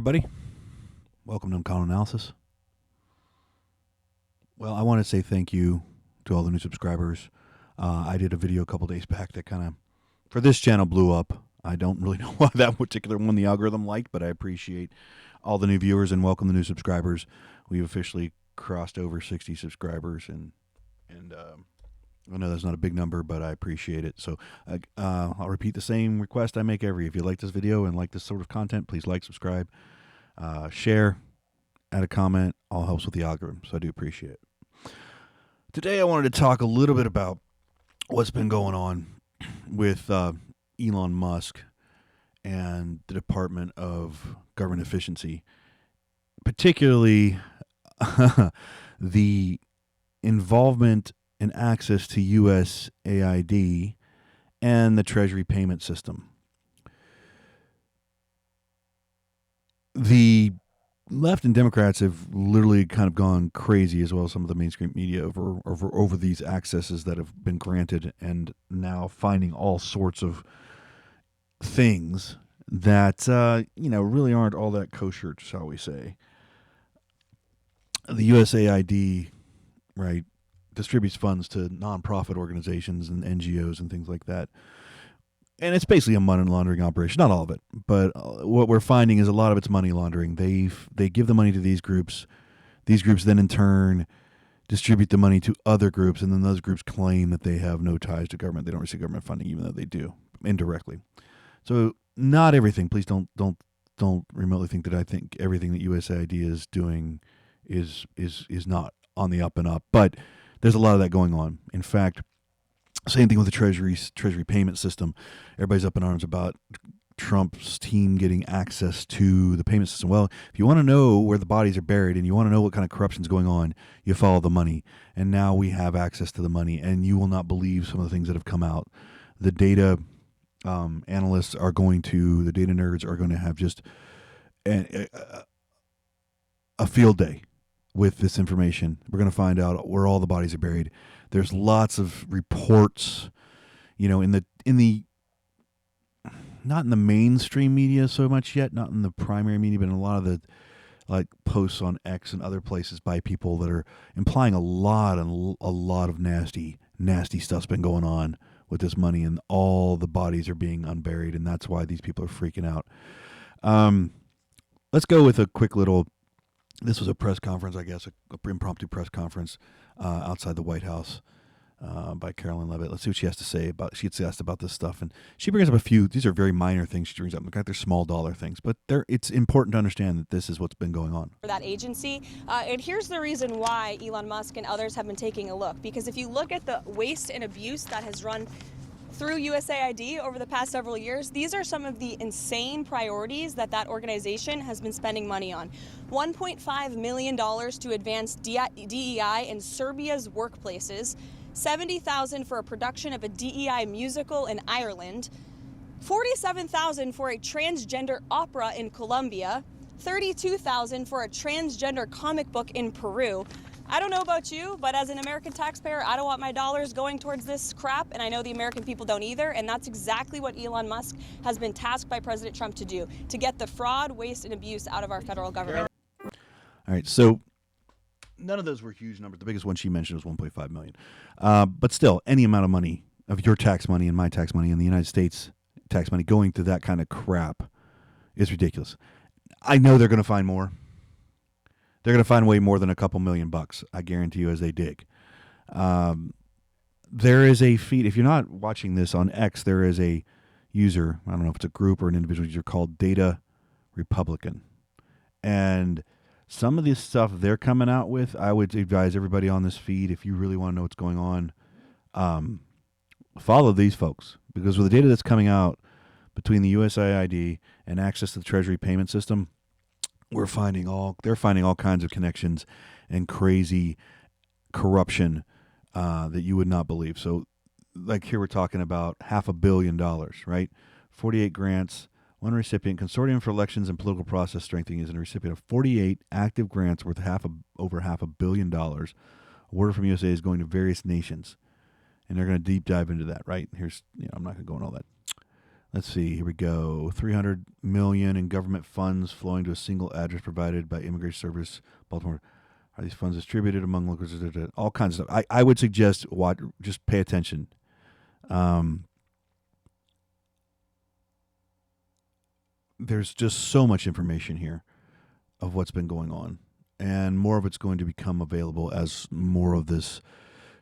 Everybody, welcome to Uncommon Analysis. Well, I want to say thank you to all the new subscribers. I did a video a couple days back that kind of, for this channel, blew up. I don't really know why that particular one the algorithm liked, but I appreciate all the new viewers and welcome the new subscribers. We've officially crossed over 60 subscribers, and I know that's not a big number, but I appreciate it. So I'll repeat the same request I make every. If you like this video and like this sort of content, please like, subscribe, share, add a comment. All helps with the algorithm, so I do appreciate it. Today I wanted to talk a little bit about what's been going on with Elon Musk and the Department of Government Efficiency, particularly the involvement and access to USAID and the Treasury Payment system. The left and Democrats have literally kind of gone crazy, as well as some of the mainstream media, over these accesses that have been granted, and now finding all sorts of things that really aren't all that kosher, shall we say. The USAID, right, distributes funds to nonprofit organizations and NGOs and things like that. And it's basically a money laundering operation. Not all of it, but what we're finding is a lot of it's money laundering. They give the money to these groups. These groups then in turn distribute the money to other groups, and then those groups claim that they have no ties to government. They don't receive government funding, even though they do indirectly. So not everything. Please don't remotely think that I think everything that USAID is doing is not on the up and up. But there's a lot of that going on. In fact, same thing with the Treasury Payment system. Everybody's up in arms about Trump's team getting access to the payment system. Well, if you want to know where the bodies are buried and you want to know what kind of corruption is going on, you follow the money. And now we have access to the money, and you will not believe some of the things that have come out. The data analysts are going to, the data nerds are going to have just a field day with this information. We're going to find out where all the bodies are buried. There's lots of reports, in the not in the mainstream media so much yet, not in the primary media, but in a lot of the posts on X and other places by people that are implying a lot of nasty stuff's been going on with this money, and all the bodies are being unburied, and that's why these people are freaking out. Let's go with a quick little. This was a press conference, I guess, an impromptu press conference outside the White House by Caroline Leavitt. Let's see what she has to say about. She gets asked about this stuff, and she brings up a few. These are very minor things she brings up. Look, they're small dollar things, but it's important to understand that this is what's been going on for that agency. And here's the reason why Elon Musk and others have been taking a look. Because if you look at the waste and abuse that has run through USAID over the past several years, these are some of the insane priorities that organization has been spending money on. $1.5 million to advance DEI in Serbia's workplaces, $70,000 for a production of a DEI musical in Ireland, $47,000 for a transgender opera in Colombia, $32,000 for a transgender comic book in Peru. I don't know about you, but as an American taxpayer, I don't want my dollars going towards this crap, and I know the American people don't either, and that's exactly what Elon Musk has been tasked by President Trump to do, to get the fraud, waste, and abuse out of our federal government. All right, so none of those were huge numbers. The biggest one she mentioned was $1.5 million. But still, any amount of money, of your tax money and my tax money and the United States tax money going to that kind of crap is ridiculous. I know they're going to find more. They're going to find way more than a couple $1,000,000, I guarantee you, as they dig. There is a feed. If you're not watching this on X, there is a user, I don't know if it's a group or an individual user, called Data Republican. And some of this stuff they're coming out with, I would advise everybody on this feed, if you really want to know what's going on, follow these folks. Because with the data that's coming out between the USAID and access to the Treasury Payment system, they're finding all kinds of connections and crazy corruption that you would not believe. So, like here we're talking about $500 million, right? 48 grants, one recipient. Consortium for Elections and Political Process Strengthening is a recipient of 48 active grants worth over $500 million. Awarded from USA is going to various nations, and they're going to deep dive into that, right? Here's, I'm not going to go into all that. Let's see. Here we go. 300 million in government funds flowing to a single address provided by Immigration Service, Baltimore. Are these funds distributed among locals? All kinds of stuff. I would suggest just pay attention. There's just so much information here of what's been going on, and more of it's going to become available as more of this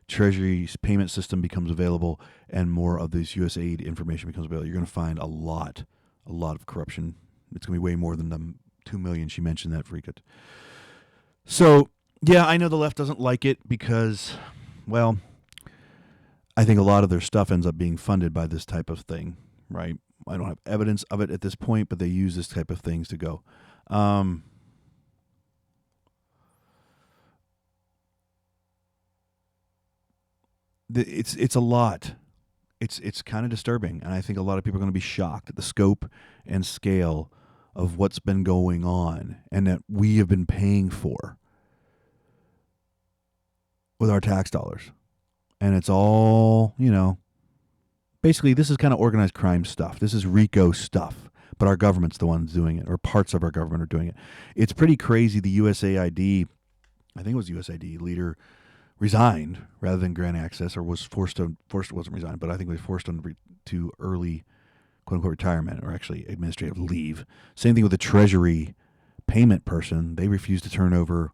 Treasury payment system becomes available and more of this USAID information becomes available. You're going to find a lot of corruption. It's going to be way more than the 2 million she mentioned that freaked. So, yeah, I know the left doesn't like it because, well, I think a lot of their stuff ends up being funded by this type of thing, right? I don't have evidence of it at this point, but they use this type of things to go. It's a lot. It's kind of disturbing, and I think a lot of people are going to be shocked at the scope and scale of what's been going on and that we have been paying for with our tax dollars. And it's all, basically this is kind of organized crime stuff. This is RICO stuff, but our government's the ones doing it, or parts of our government are doing it. It's pretty crazy. The USAID, I think it was USAID leader, resigned rather than grant access, or was forced wasn't resigned, but I think they forced him to early quote-unquote retirement, or actually administrative leave. Same thing with the Treasury Payment person. They refused to turn over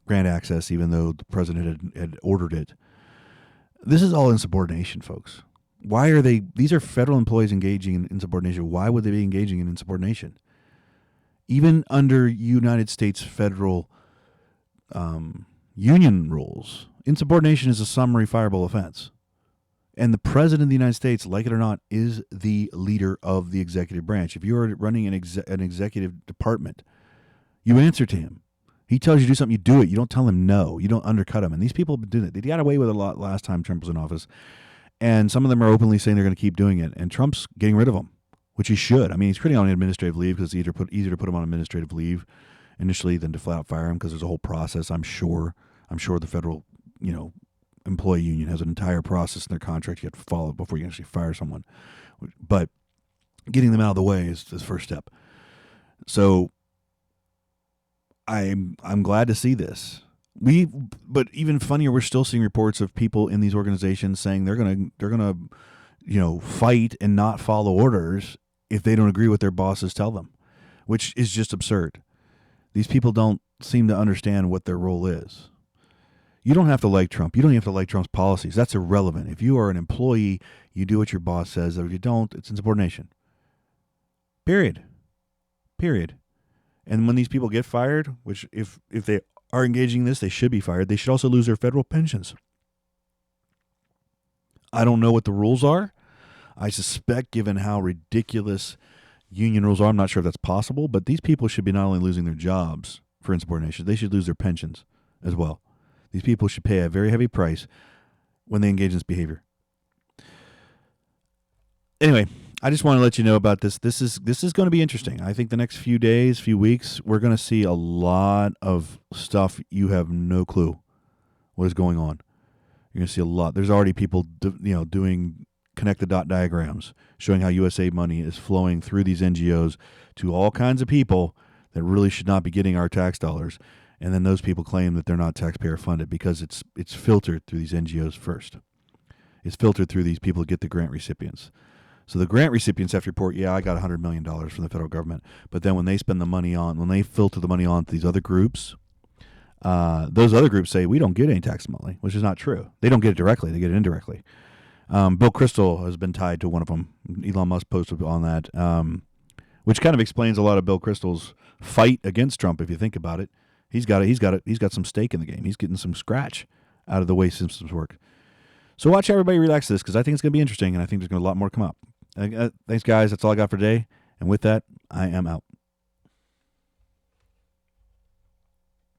grant access even though the president had ordered it. This is all insubordination, folks. Why are these are federal employees engaging in insubordination. Why would they be engaging in insubordination? Even under United States federal union rules, insubordination is a summary fireable offense. And the president of the United States, like it or not, is the leader of the executive branch. If you're running an executive department, you answer to him. He tells you to do something, you do it. You don't tell him no. You don't undercut him. And these people have been doing it. They got away with it a lot last time Trump was in office. And some of them are openly saying they're going to keep doing it. And Trump's getting rid of them, which he should. I mean, he's putting on administrative leave because it's easier to put him on administrative leave initially than to flat out fire him, because there's a whole process, I'm sure the federal, employee union has an entire process in their contract you have to follow before you actually fire someone. But getting them out of the way is the first step. So I'm glad to see this. But even funnier, we're still seeing reports of people in these organizations saying they're gonna fight and not follow orders if they don't agree with their bosses tell them, which is just absurd. These people don't seem to understand what their role is. You don't have to like Trump. You don't have to like Trump's policies. That's irrelevant. If you are an employee, you do what your boss says. If you don't, it's insubordination. Period. And when these people get fired, which if they are engaging in this, they should be fired. They should also lose their federal pensions. I don't know what the rules are. I suspect, given how ridiculous union rules are, I'm not sure if that's possible, but these people should be not only losing their jobs for insubordination, they should lose their pensions as well. These people should pay a very heavy price when they engage in this behavior. Anyway, I just want to let you know about this. This is going to be interesting. I think the next few days, few weeks, we're going to see a lot of stuff you have no clue what is going on. You're going to see a lot. There's already people doing connect the dot diagrams showing how USAID money is flowing through these NGOs to all kinds of people that really should not be getting our tax dollars. And then those people claim that they're not taxpayer funded because it's filtered through these NGOs first. It's filtered through these people that get the grant recipients. So the grant recipients have to report, I got $100 million from the federal government. But then when they spend the money when they filter the money on to these other groups, those other groups say, we don't get any tax money, which is not true. They don't get it directly. They get it indirectly. Bill Kristol has been tied to one of them. Elon Musk posted on that, which kind of explains a lot of Bill Kristol's fight against Trump, if you think about it. He's got some stake in the game. He's getting some scratch out of the way systems work. So watch everybody relax this, because I think it's going to be interesting, and I think there's going to be a lot more come up. Thanks, guys. That's all I got for today. And with that, I am out.